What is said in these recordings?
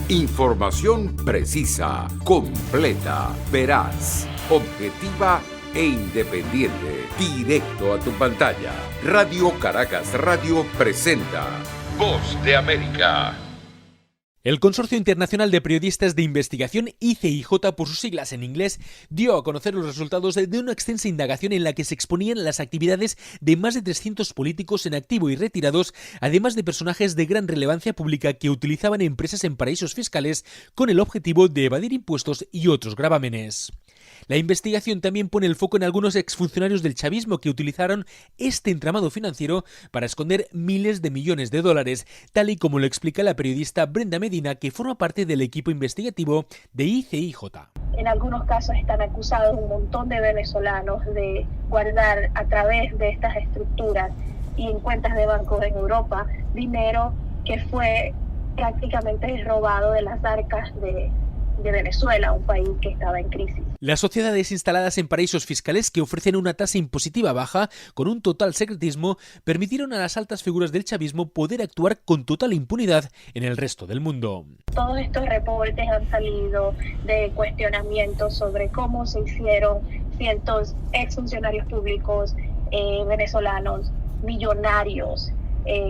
Información precisa, completa, veraz, objetiva e independiente. Directo a tu pantalla. Radio Caracas Radio presenta Voz de América. El Consorcio Internacional de Periodistas de Investigación, ICIJ por sus siglas en inglés, dio a conocer los resultados de una extensa indagación en la que se exponían las actividades de más de 300 políticos en activo y retirados, además de personajes de gran relevancia pública que utilizaban empresas en paraísos fiscales con el objetivo de evadir impuestos y otros gravámenes. La investigación también pone el foco en algunos exfuncionarios del chavismo que utilizaron este entramado financiero para esconder miles de millones de dólares, tal y como lo explica la periodista Brenda Medina, que forma parte del equipo investigativo de ICIJ. En algunos casos están acusados un montón de venezolanos de guardar a través de estas estructuras y en cuentas de bancos en Europa dinero que fue prácticamente robado de las arcas de Venezuela, un país que estaba en crisis. Las sociedades instaladas en paraísos fiscales que ofrecen una tasa impositiva baja, con un total secretismo, permitieron a las altas figuras del chavismo poder actuar con total impunidad en el resto del mundo. Todos estos reportes han salido de cuestionamientos sobre cómo se hicieron ciertos exfuncionarios públicos venezolanos millonarios,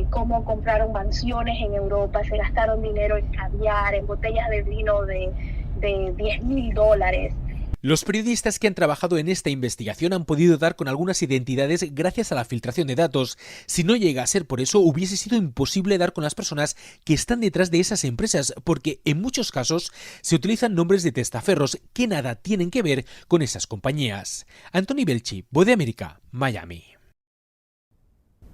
cómo compraron mansiones en Europa, se gastaron dinero en caviar, en botellas de vino de $10,000. Los periodistas que han trabajado en esta investigación han podido dar con algunas identidades gracias a la filtración de datos. Si no llega a ser por eso, hubiese sido imposible dar con las personas que están detrás de esas empresas, porque en muchos casos se utilizan nombres de testaferros que nada tienen que ver con esas compañías. Anthony Belchi, Voz de América, Miami.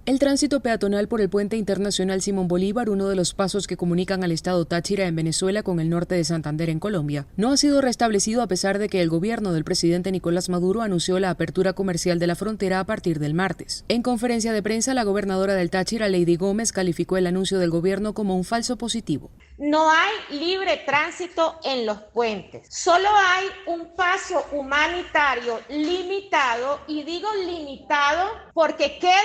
El tránsito peatonal por el puente internacional Simón Bolívar, uno de los pasos que comunican al estado Táchira en Venezuela con el norte de Santander en Colombia, no ha sido restablecido a pesar de que el gobierno del presidente Nicolás Maduro anunció la apertura comercial de la frontera a partir del martes. En conferencia de prensa, la gobernadora del Táchira, Lady Gómez, calificó el anuncio del gobierno como un falso positivo. No hay libre tránsito en los puentes, solo hay un paso humanitario limitado, y digo limitado porque queda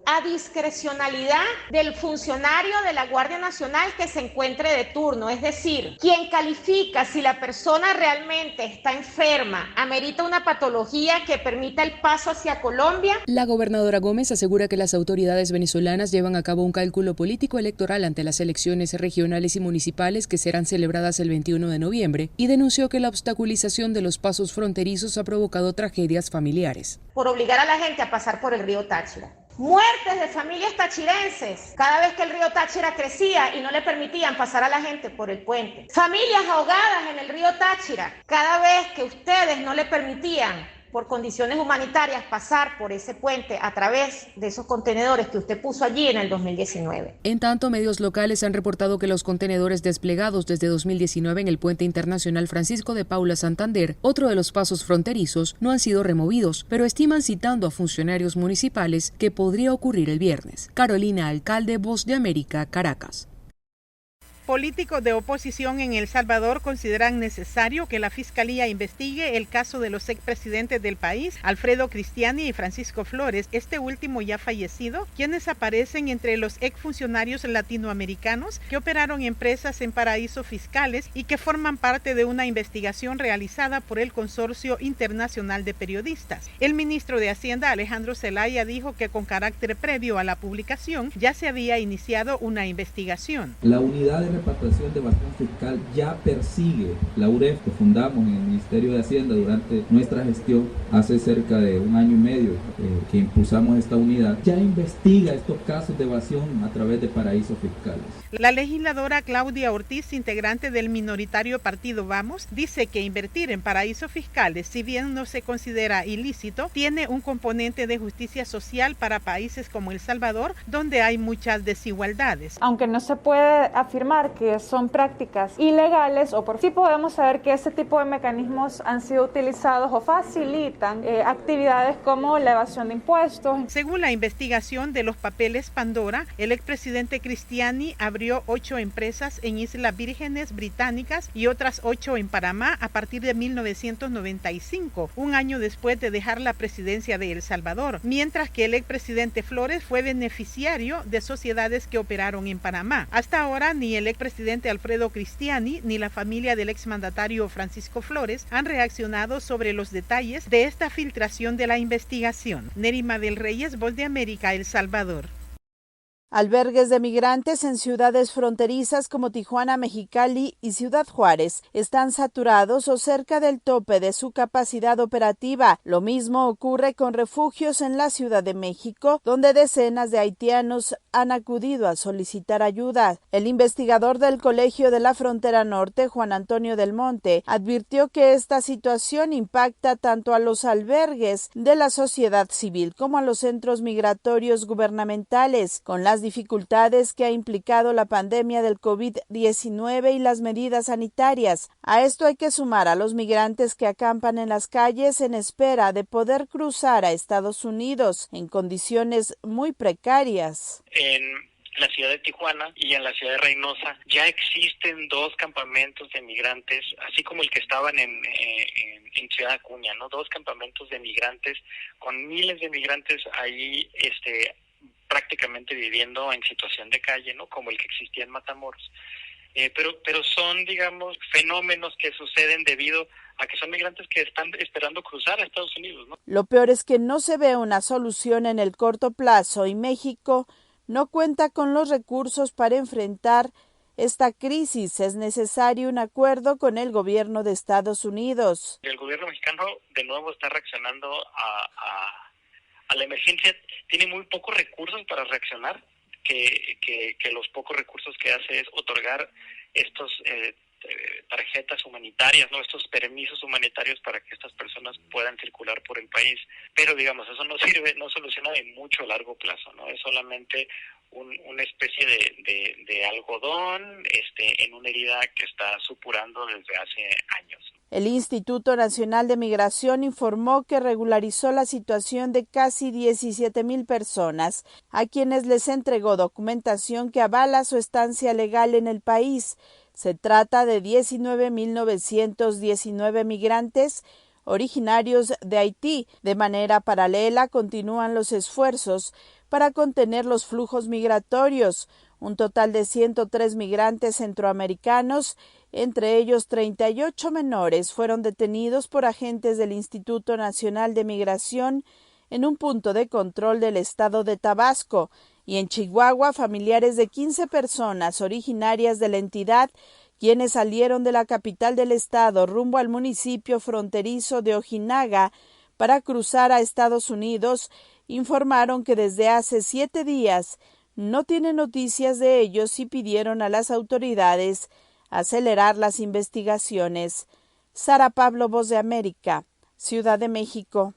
a discrecionalidad del funcionario de la Guardia Nacional que se encuentre de turno, es decir, quien califica si la persona realmente está enferma, amerita una patología que permita el paso hacia Colombia. La gobernadora Gómez asegura que las autoridades venezolanas llevan a cabo un cálculo político electoral ante las elecciones regionales y municipales que serán celebradas el 21 de noviembre y denunció que la obstaculización de los pasos fronterizos ha provocado tragedias familiares. Por obligar a la gente a pasar por el río Táchira. Muertes de familias tachirenses cada vez que el río Táchira crecía y no le permitían pasar a la gente por el puente. Familias ahogadas en el río Táchira cada vez que ustedes no le permitían por condiciones humanitarias pasar por ese puente a través de esos contenedores que usted puso allí en el 2019. En tanto, medios locales han reportado que los contenedores desplegados desde 2019 en el puente internacional Francisco de Paula Santander, otro de los pasos fronterizos, no han sido removidos, pero estiman, citando a funcionarios municipales, que podría ocurrir el viernes. Carolina Alcalde, Voz de América, Caracas. Políticos de oposición en El Salvador consideran necesario que la Fiscalía investigue el caso de los expresidentes del país, Alfredo Cristiani y Francisco Flores, este último ya fallecido, quienes aparecen entre los exfuncionarios latinoamericanos que operaron empresas en paraísos fiscales y que forman parte de una investigación realizada por el Consorcio Internacional de Periodistas. El ministro de Hacienda, Alejandro Zelaya, dijo que con carácter previo a la publicación ya se había iniciado una investigación. La unidad de repatriación de evasión fiscal ya persigue la UREF, que fundamos en el Ministerio de Hacienda durante nuestra gestión hace cerca de un año y medio que impulsamos esta unidad, ya investiga estos casos de evasión a través de paraísos fiscales. La legisladora Claudia Ortiz, integrante del minoritario partido Vamos, dice que invertir en paraísos fiscales, si bien no se considera ilícito, tiene un componente de justicia social para países como El Salvador, donde hay muchas desigualdades. Aunque no se puede afirmar que son prácticas ilegales, sí podemos saber que ese tipo de mecanismos han sido utilizados o facilitan actividades como la evasión de impuestos. Según la investigación de los papeles Pandora, el expresidente Cristiani abrió 8 empresas en Islas Vírgenes Británicas y otras 8 en Panamá a partir de 1995, un año después de dejar la presidencia de El Salvador, mientras que el expresidente Flores fue beneficiario de sociedades que operaron en Panamá. Hasta ahora ni el expresidente Alfredo Cristiani ni la familia del exmandatario Francisco Flores han reaccionado sobre los detalles de esta filtración de la investigación. Nerima del Reyes, Voz de América, El Salvador. Albergues de migrantes en ciudades fronterizas como Tijuana, Mexicali y Ciudad Juárez están saturados o cerca del tope de su capacidad operativa. Lo mismo ocurre con refugios en la Ciudad de México, donde decenas de haitianos han acudido a solicitar ayuda. El investigador del Colegio de la Frontera Norte, Juan Antonio del Monte, advirtió que esta situación impacta tanto a los albergues de la sociedad civil como a los centros migratorios gubernamentales, con las dificultades que ha implicado la pandemia del COVID-19 y las medidas sanitarias. A esto hay que sumar a los migrantes que acampan en las calles en espera de poder cruzar a Estados Unidos en condiciones muy precarias. En la ciudad de Tijuana y en la ciudad de Reynosa ya existen 2 campamentos de migrantes, así como el que estaban en Ciudad Acuña, ¿no? 2 campamentos de migrantes con miles de migrantes ahí, prácticamente viviendo en situación de calle, ¿no? Como el que existía en Matamoros. Pero son, digamos, fenómenos que suceden debido a que son migrantes que están esperando cruzar a Estados Unidos, ¿no? Lo peor es que no se ve una solución en el corto plazo y México no cuenta con los recursos para enfrentar esta crisis. Es necesario un acuerdo con el gobierno de Estados Unidos. El gobierno mexicano de nuevo está reaccionando a la emergencia. Tiene muy pocos recursos para reaccionar, que los pocos recursos que hace es otorgar estos tarjetas humanitarias, ¿no? Estos permisos humanitarios para que estas personas puedan circular por el país. Pero digamos, eso no sirve, no soluciona de mucho a largo plazo, ¿no? Es solamente una especie de algodón en una herida que está supurando desde hace años. El Instituto Nacional de Migración informó que regularizó la situación de casi 17,000 personas, a quienes les entregó documentación que avala su estancia legal en el país. Se trata de 19,919 migrantes originarios de Haití. De manera paralela, continúan los esfuerzos para contener los flujos migratorios. Un total de 103 migrantes centroamericanos, entre ellos 38 menores, fueron detenidos por agentes del Instituto Nacional de Migración en un punto de control del estado de Tabasco. Y en Chihuahua, familiares de 15 personas originarias de la entidad, quienes salieron de la capital del estado rumbo al municipio fronterizo de Ojinaga para cruzar a Estados Unidos, informaron que desde hace 7 días no tienen noticias de ellos y pidieron a las autoridades acelerar las investigaciones. Sara Pablo, Voz de América, Ciudad de México.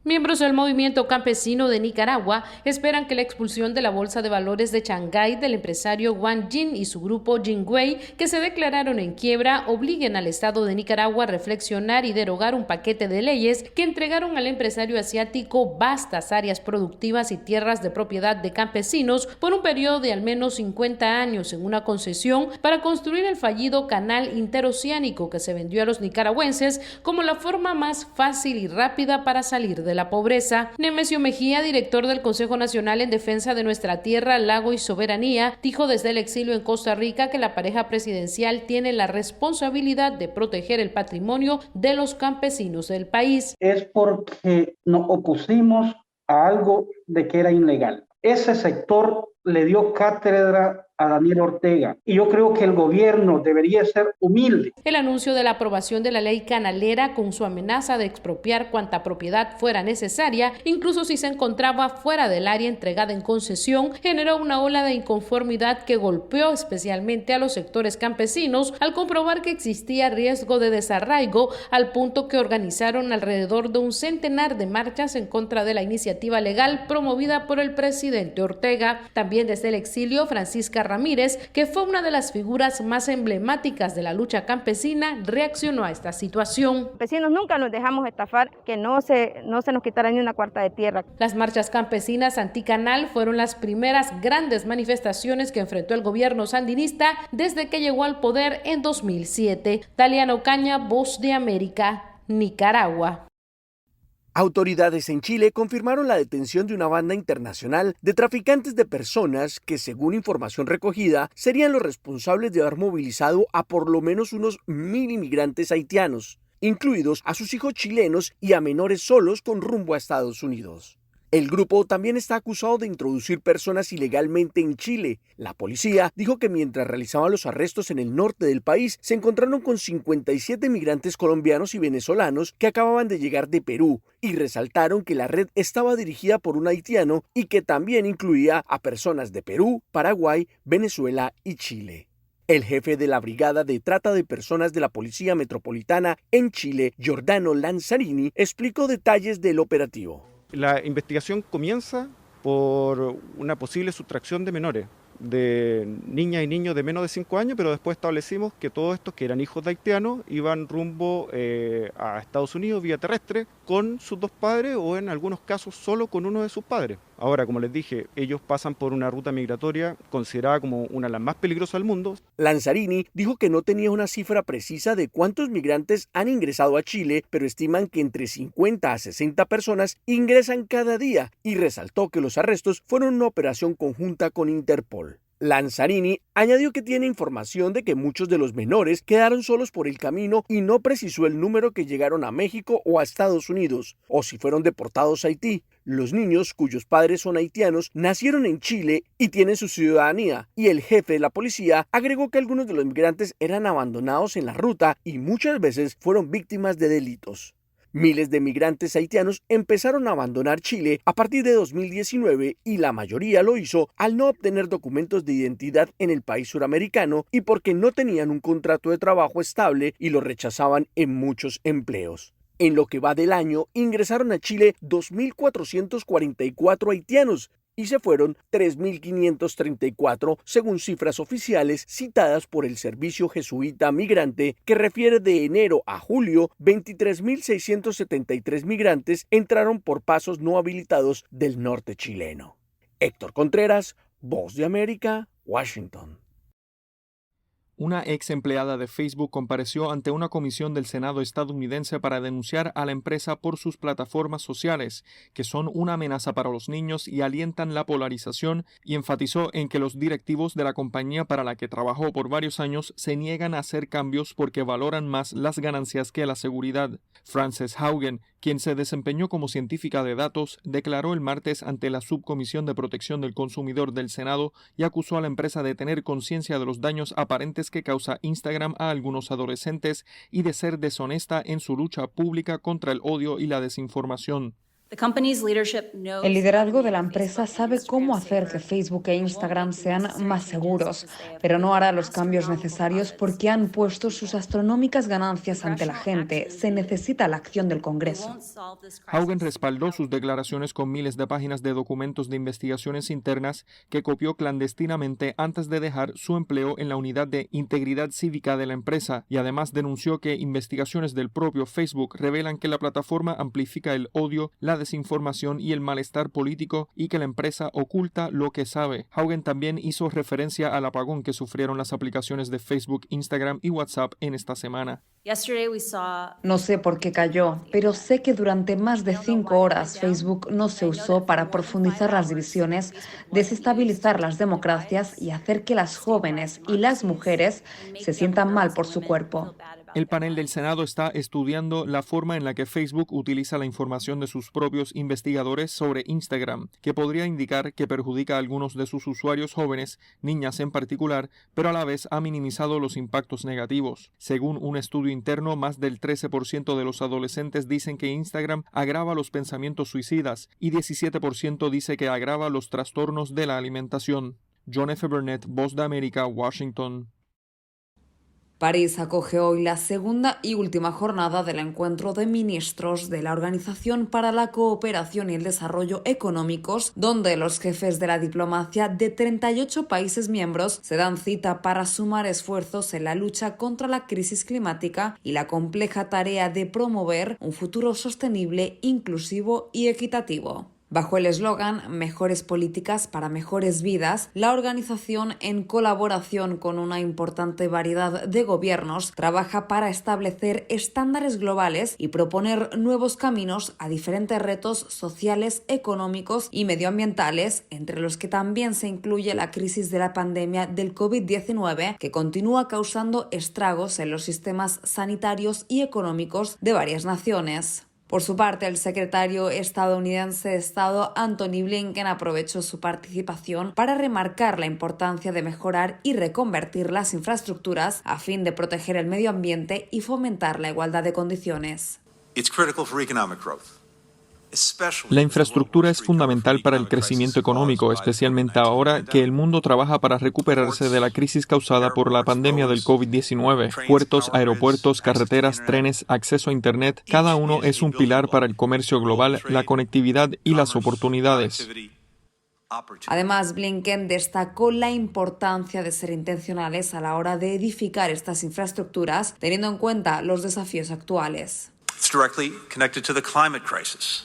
Miembros del movimiento campesino de Nicaragua esperan que la expulsión de la Bolsa de Valores de Shanghái del empresario Wang Jin y su grupo Jinwei, que se declararon en quiebra, obliguen al Estado de Nicaragua a reflexionar y derogar un paquete de leyes que entregaron al empresario asiático vastas áreas productivas y tierras de propiedad de campesinos por un periodo de al menos 50 años en una concesión para construir el fallido canal interoceánico que se vendió a los nicaragüenses como la forma más fácil y rápida para salir de la pobreza. Nemesio Mejía, director del Consejo Nacional en Defensa de Nuestra Tierra, Lago y Soberanía, dijo desde el exilio en Costa Rica que la pareja presidencial tiene la responsabilidad de proteger el patrimonio de los campesinos del país. Es porque nos opusimos a algo de que era ilegal. Ese sector le dio cátedra a Daniel Ortega y yo creo que el gobierno debería ser humilde. El anuncio de la aprobación de la ley canalera, con su amenaza de expropiar cuanta propiedad fuera necesaria, incluso si se encontraba fuera del área entregada en concesión, generó una ola de inconformidad que golpeó especialmente a los sectores campesinos al comprobar que existía riesgo de desarraigo, al punto que organizaron alrededor de un centenar de marchas en contra de la iniciativa legal promovida por el presidente Ortega. También desde el exilio, Francisca Ramírez, que fue una de las figuras más emblemáticas de la lucha campesina, reaccionó a esta situación. Campesinos nunca nos dejamos estafar, que no se nos quitara ni una cuarta de tierra. Las marchas campesinas anticanal fueron las primeras grandes manifestaciones que enfrentó el gobierno sandinista desde que llegó al poder en 2007. Taliana Ocaña, Voz de América, Nicaragua. Autoridades en Chile confirmaron la detención de una banda internacional de traficantes de personas que, según información recogida, serían los responsables de haber movilizado a por lo menos unos 1.000 inmigrantes haitianos, incluidos a sus hijos chilenos y a menores solos con rumbo a Estados Unidos. El grupo también está acusado de introducir personas ilegalmente en Chile. La policía dijo que mientras realizaban los arrestos en el norte del país, se encontraron con 57 migrantes colombianos y venezolanos que acababan de llegar de Perú, y resaltaron que la red estaba dirigida por un haitiano y que también incluía a personas de Perú, Paraguay, Venezuela y Chile. El jefe de la Brigada de Trata de Personas de la Policía Metropolitana en Chile, Giordano Lanzarini, explicó detalles del operativo. La investigación comienza por una posible sustracción de menores, de niñas y niños de menos de 5 años, pero después establecimos que todos estos que eran hijos de haitianos iban rumbo a Estados Unidos vía terrestre con sus 2 padres o en algunos casos solo con uno de sus padres. Ahora, como les dije, ellos pasan por una ruta migratoria considerada como una de las más peligrosas del mundo. Lanzarini dijo que no tenía una cifra precisa de cuántos migrantes han ingresado a Chile, pero estiman que entre 50 a 60 personas ingresan cada día, y resaltó que los arrestos fueron una operación conjunta con Interpol. Lanzarini añadió que tiene información de que muchos de los menores quedaron solos por el camino y no precisó el número que llegaron a México o a Estados Unidos, o si fueron deportados a Haití. Los niños cuyos padres son haitianos nacieron en Chile y tienen su ciudadanía, y el jefe de la policía agregó que algunos de los migrantes eran abandonados en la ruta y muchas veces fueron víctimas de delitos. Miles de migrantes haitianos empezaron a abandonar Chile a partir de 2019 y la mayoría lo hizo al no obtener documentos de identidad en el país suramericano y porque no tenían un contrato de trabajo estable y lo rechazaban en muchos empleos. En lo que va del año, ingresaron a Chile 2.444 haitianos y se fueron 3.534, según cifras oficiales citadas por el Servicio Jesuita Migrante, que refiere de enero a julio, 23.673 migrantes entraron por pasos no habilitados del norte chileno. Héctor Contreras, Voz de América, Washington. Una ex empleada de Facebook compareció ante una comisión del Senado estadounidense para denunciar a la empresa por sus plataformas sociales, que son una amenaza para los niños y alientan la polarización, y enfatizó en que los directivos de la compañía para la que trabajó por varios años se niegan a hacer cambios porque valoran más las ganancias que la seguridad. Frances Haugen, quien se desempeñó como científica de datos, declaró el martes ante la Subcomisión de Protección del Consumidor del Senado y acusó a la empresa de tener conciencia de los daños aparentes que causa Instagram a algunos adolescentes y de ser deshonesta en su lucha pública contra el odio y la desinformación. El liderazgo de la empresa sabe cómo hacer que Facebook e Instagram sean más seguros, pero no hará los cambios necesarios porque han puesto sus astronómicas ganancias ante la gente. Se necesita la acción del Congreso. Haugen respaldó sus declaraciones con miles de páginas de documentos de investigaciones internas que copió clandestinamente antes de dejar su empleo en la unidad de integridad cívica de la empresa, y además denunció que investigaciones del propio Facebook revelan que la plataforma amplifica el odio, la desinformación y el malestar político, y que la empresa oculta lo que sabe. Haugen también hizo referencia al apagón que sufrieron las aplicaciones de Facebook, Instagram y WhatsApp en esta semana. No sé por qué cayó, pero sé que durante más de 5 horas Facebook no se usó para profundizar las divisiones, desestabilizar las democracias y hacer que las jóvenes y las mujeres se sientan mal por su cuerpo. El panel del Senado está estudiando la forma en la que Facebook utiliza la información de sus propios investigadores sobre Instagram, que podría indicar que perjudica a algunos de sus usuarios jóvenes, niñas en particular, pero a la vez ha minimizado los impactos negativos. Según un estudio interno, más del 13% de los adolescentes dicen que Instagram agrava los pensamientos suicidas y 17% dice que agrava los trastornos de la alimentación. John F. Burnett, Voz de América, Washington. París acoge hoy la segunda y última jornada del encuentro de ministros de la Organización para la Cooperación y el Desarrollo Económicos, donde los jefes de la diplomacia de 38 países miembros se dan cita para sumar esfuerzos en la lucha contra la crisis climática y la compleja tarea de promover un futuro sostenible, inclusivo y equitativo. Bajo el eslogan Mejores políticas para mejores vidas, la organización, en colaboración con una importante variedad de gobiernos, trabaja para establecer estándares globales y proponer nuevos caminos a diferentes retos sociales, económicos y medioambientales, entre los que también se incluye la crisis de la pandemia del COVID-19, que continúa causando estragos en los sistemas sanitarios y económicos de varias naciones. Por su parte, el secretario estadounidense de Estado Antony Blinken aprovechó su participación para remarcar la importancia de mejorar y reconvertir las infraestructuras a fin de proteger el medio ambiente y fomentar la igualdad de condiciones. La infraestructura es fundamental para el crecimiento económico, especialmente ahora que el mundo trabaja para recuperarse de la crisis causada por la pandemia del COVID-19. Puertos, aeropuertos, carreteras, trenes, acceso a Internet, cada uno es un pilar para el comercio global, la conectividad y las oportunidades. Además, Blinken destacó la importancia de ser intencionales a la hora de edificar estas infraestructuras, teniendo en cuenta los desafíos actuales.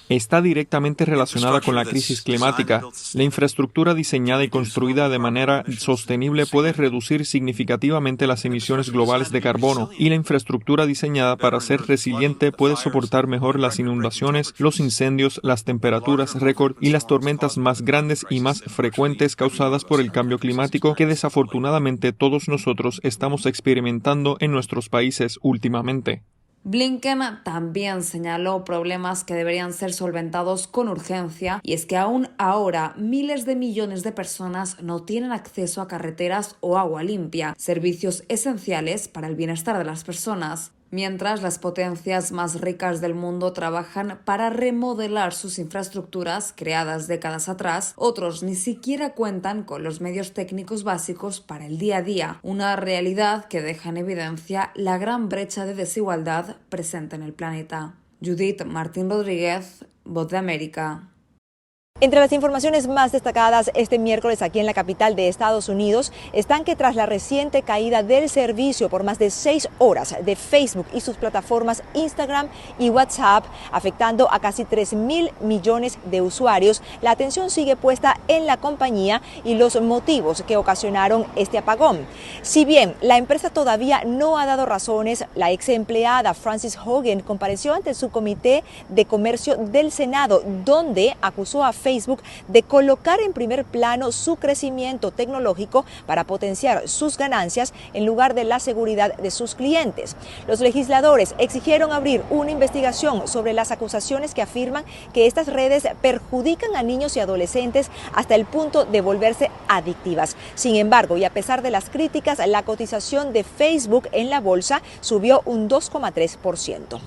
Está directamente relacionada con la crisis climática. La infraestructura diseñada y construida de manera sostenible puede reducir significativamente las emisiones globales de carbono, y la infraestructura diseñada para ser resiliente puede soportar mejor las inundaciones, los incendios, las temperaturas récord y las tormentas más grandes y más frecuentes causadas por el cambio climático que desafortunadamente todos nosotros estamos experimentando en nuestros países últimamente. Blinken también señaló problemas que deberían ser solventados con urgencia, y es que aún ahora miles de millones de personas no tienen acceso a carreteras o agua limpia, servicios esenciales para el bienestar de las personas. Mientras las potencias más ricas del mundo trabajan para remodelar sus infraestructuras creadas décadas atrás, otros ni siquiera cuentan con los medios técnicos básicos para el día a día, una realidad que deja en evidencia la gran brecha de desigualdad presente en el planeta. Judith Martín Rodríguez, Voz de América. Entre las informaciones más destacadas este miércoles aquí en la capital de Estados Unidos están que tras la reciente caída del servicio por más de 6 horas de Facebook y sus plataformas Instagram y WhatsApp, afectando a casi 3.000 millones de usuarios, la atención sigue puesta en la compañía y los motivos que ocasionaron este apagón. Si bien la empresa todavía no ha dado razones, la ex empleada Frances Haugen compareció ante el subcomité de comercio del Senado, donde acusó a Facebook de colocar en primer plano su crecimiento tecnológico para potenciar sus ganancias en lugar de la seguridad de sus clientes. Los legisladores exigieron abrir una investigación sobre las acusaciones que afirman que estas redes perjudican a niños y adolescentes hasta el punto de volverse adictivas. Sin embargo, y a pesar de las críticas, la cotización de Facebook en la bolsa subió un 2,3%.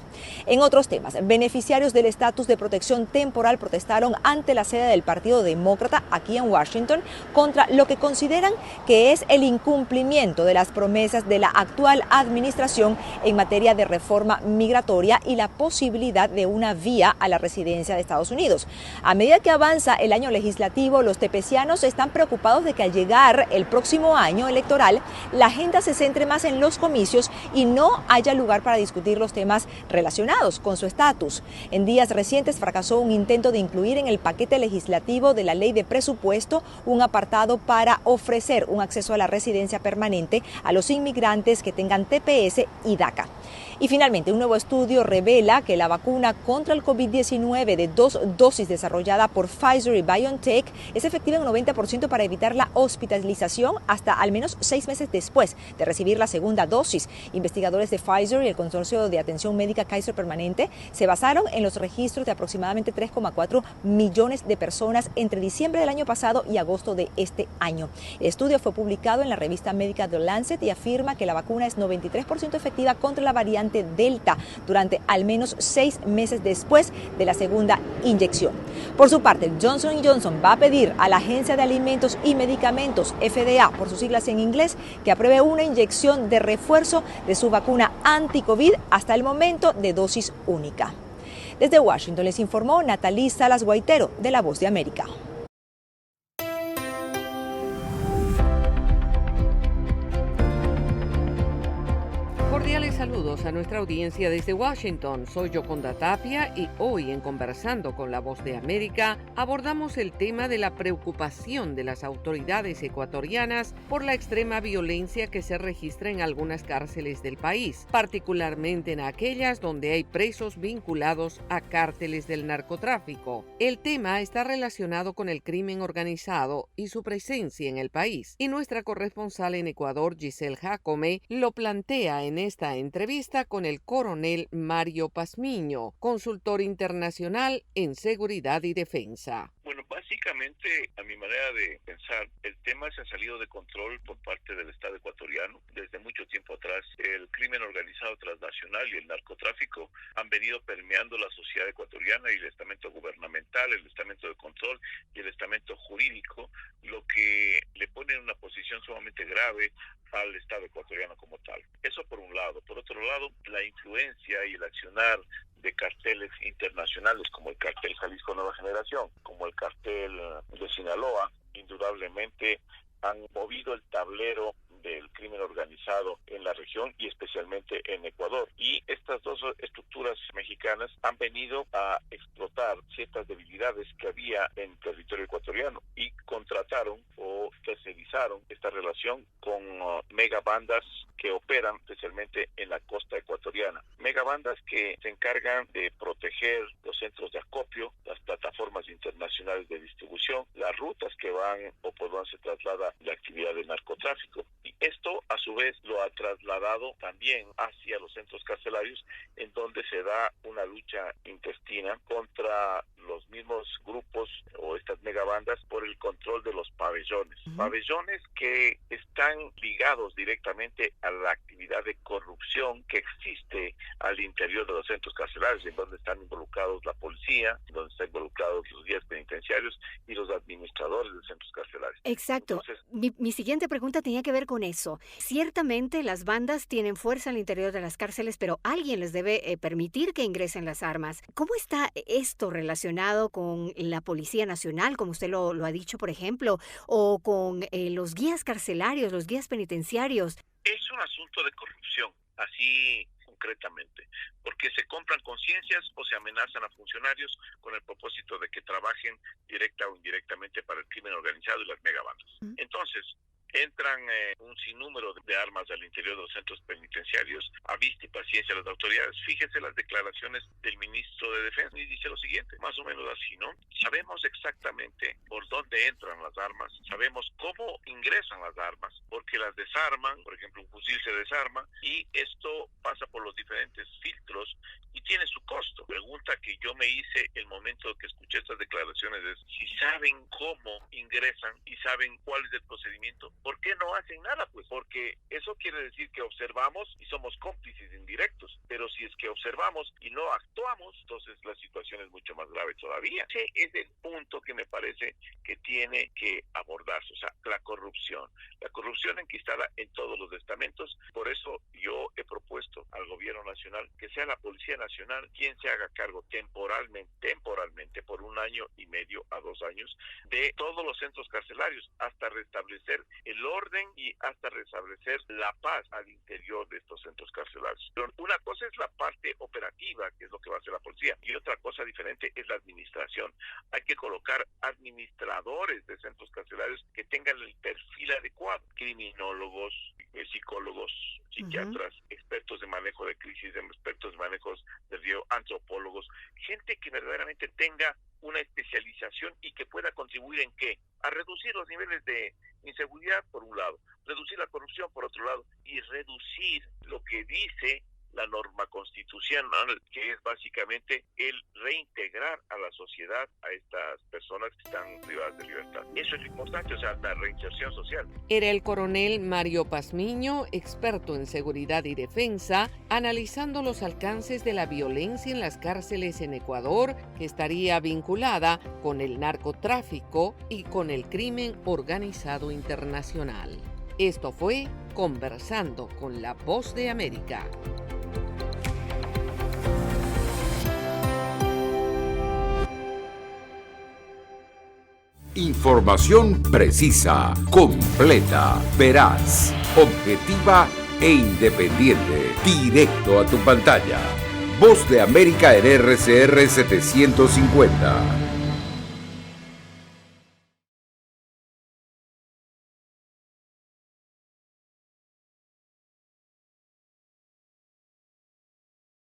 En otros temas, beneficiarios del estatus de protección temporal protestaron ante la sede del Partido Demócrata aquí en Washington contra lo que consideran que es el incumplimiento de las promesas de la actual administración en materia de reforma migratoria y la posibilidad de una vía a la residencia de Estados Unidos. A medida que avanza el año legislativo, los tepecianos están preocupados de que al llegar el próximo año electoral, la agenda se centre más en los comicios y no haya lugar para discutir los temas relacionados con su estatus. En días recientes fracasó un intento de incluir en el paquete legislativo de la ley de presupuesto un apartado para ofrecer un acceso a la residencia permanente a los inmigrantes que tengan TPS y DACA. Y finalmente, un nuevo estudio revela que la vacuna contra el COVID-19 de 2 dosis desarrollada por Pfizer y BioNTech es efectiva en 90% para evitar la hospitalización hasta al menos 6 meses después de recibir la segunda dosis. Investigadores de Pfizer y el Consorcio de Atención Médica Kaiser Permanente se basaron en los registros de aproximadamente 3,4 millones de personas entre diciembre del año pasado y agosto de este año. El estudio fue publicado en la revista médica The Lancet y afirma que la vacuna es 93% efectiva contra la variante Delta durante al menos 6 meses después de la segunda inyección. Por su parte, Johnson & Johnson va a pedir a la Agencia de Alimentos y Medicamentos, FDA por sus siglas en inglés, que apruebe una inyección de refuerzo de su vacuna anti-COVID hasta el momento de dosis única. Desde Washington les informó Natalie Salas Guaitero de La Voz de América. Cordiales saludos a nuestra audiencia desde Washington. Soy Yoconda Tapia y hoy en Conversando con la Voz de América abordamos el tema de la preocupación de las autoridades ecuatorianas por la extrema violencia que se registra en algunas cárceles del país, particularmente en aquellas donde hay presos vinculados a cárteles del narcotráfico. El tema está relacionado con el crimen organizado y su presencia en el país, y nuestra corresponsal en Ecuador, Giselle Jacome, lo plantea en esta entrevista con el coronel Mario Pazmiño, consultor internacional en seguridad y defensa. Bueno, básicamente, a mi manera de pensar, el tema se ha salido de control por parte del Estado ecuatoriano. Desde mucho tiempo atrás, el crimen organizado transnacional y el narcotráfico han venido permeando la sociedad ecuatoriana y el estamento gubernamental, el estamento de control y el estamento jurídico, lo que le pone en una posición sumamente grave al Estado ecuatoriano como tal. Eso por un lado. Por otro lado, la influencia y el accionar de carteles internacionales como el cartel Jalisco Nueva Generación, como el cartel de Sinaloa, indudablemente han movido el tablero del crimen organizado en la región y especialmente en Ecuador. Y estas dos estructuras mexicanas han venido a explotar ciertas debilidades que había en territorio ecuatoriano y contrataron o tercerizaron esta relación con megabandas que operan especialmente en la costa ecuatoriana. Megabandas que se encargan de proteger los centros de acopio, las plataformas internacionales de distribución, las rutas que van o por donde se traslada la actividad de narcotráfico. Y esto, a su vez, lo ha trasladado también hacia los centros carcelarios, en donde se da una lucha intestina contra los mismos grupos o estas megabandas por el control de los pabellones. Pabellones que están ligados directamente a la actividad de corrupción que existe al interior de los centros carcelarios, en donde están involucrados la policía, donde están involucrados los guías penitenciarios y los administradores de centros carcelarios. Exacto. Entonces, mi siguiente pregunta tenía que ver con eso. Ciertamente las bandas tienen fuerza al interior de las cárceles, pero alguien les debe permitir que ingresen las armas. ¿Cómo está esto relacionado con la Policía Nacional, como usted lo ha dicho, por ejemplo, o con los guías carcelarios, los guías penitenciarios? Es un asunto de corrupción, así concretamente, porque se compran conciencias o se amenazan a funcionarios con el propósito de que trabajen directa o indirectamente para el crimen organizado y las megabandas. Entonces, entran un sinnúmero de armas al interior de los centros penitenciarios a vista y paciencia de las autoridades. Fíjese las declaraciones del ministro de Defensa y dice lo siguiente, más o menos así, ¿no? Sabemos exactamente por dónde entran las armas, sabemos cómo ingresan las armas, porque las desarman, por ejemplo, un fusil se desarma y esto pasa por los diferentes filtros y tiene su costo. Pregunta que yo me hice el momento que escuché estas declaraciones es, si saben cómo ingresan y saben cuál es el procedimiento, ¿por qué no hacen nada? Pues porque eso quiere decir que observamos y somos cómplices indirectos, pero si es que observamos y no actuamos, entonces la situación es mucho más grave todavía. Ese es el punto que me parece que tiene que abordarse, o sea, la corrupción enquistada en todos los estamentos. Por eso yo he propuesto al gobierno nacional que sea la Policía Nacional quien se haga cargo temporalmente por 1 año y medio a 2 años de todos los centros carcelarios hasta restablecer el orden y hasta restablecer la paz al interior de estos centros carcelarios. Pero una cosa es la parte operativa, que es lo que va a hacer la policía, y otra cosa diferente es la administración. Hay que colocar administradores de centros carcelarios que tengan el perfil adecuado, criminólogos, psicólogos, psiquiatras, expertos de manejo de crisis, expertos de manejo de riesgo, antropólogos, gente que verdaderamente tenga una especialización y que pueda contribuir en qué, a reducir los niveles de inseguridad por un lado, reducir la corrupción por otro lado y reducir lo que dice la norma constitucional, que es básicamente el reintegrar a la sociedad a estas personas que están privadas de libertad. Eso es importante, o sea, la reinserción social. Era el coronel Mario Pazmiño, experto en seguridad y defensa, analizando los alcances de la violencia en las cárceles en Ecuador, que estaría vinculada con el narcotráfico y con el crimen organizado internacional. Esto fue Conversando con la Voz de América. Información precisa, completa, veraz, objetiva e independiente. Directo a tu pantalla. Voz de América en RCR 750.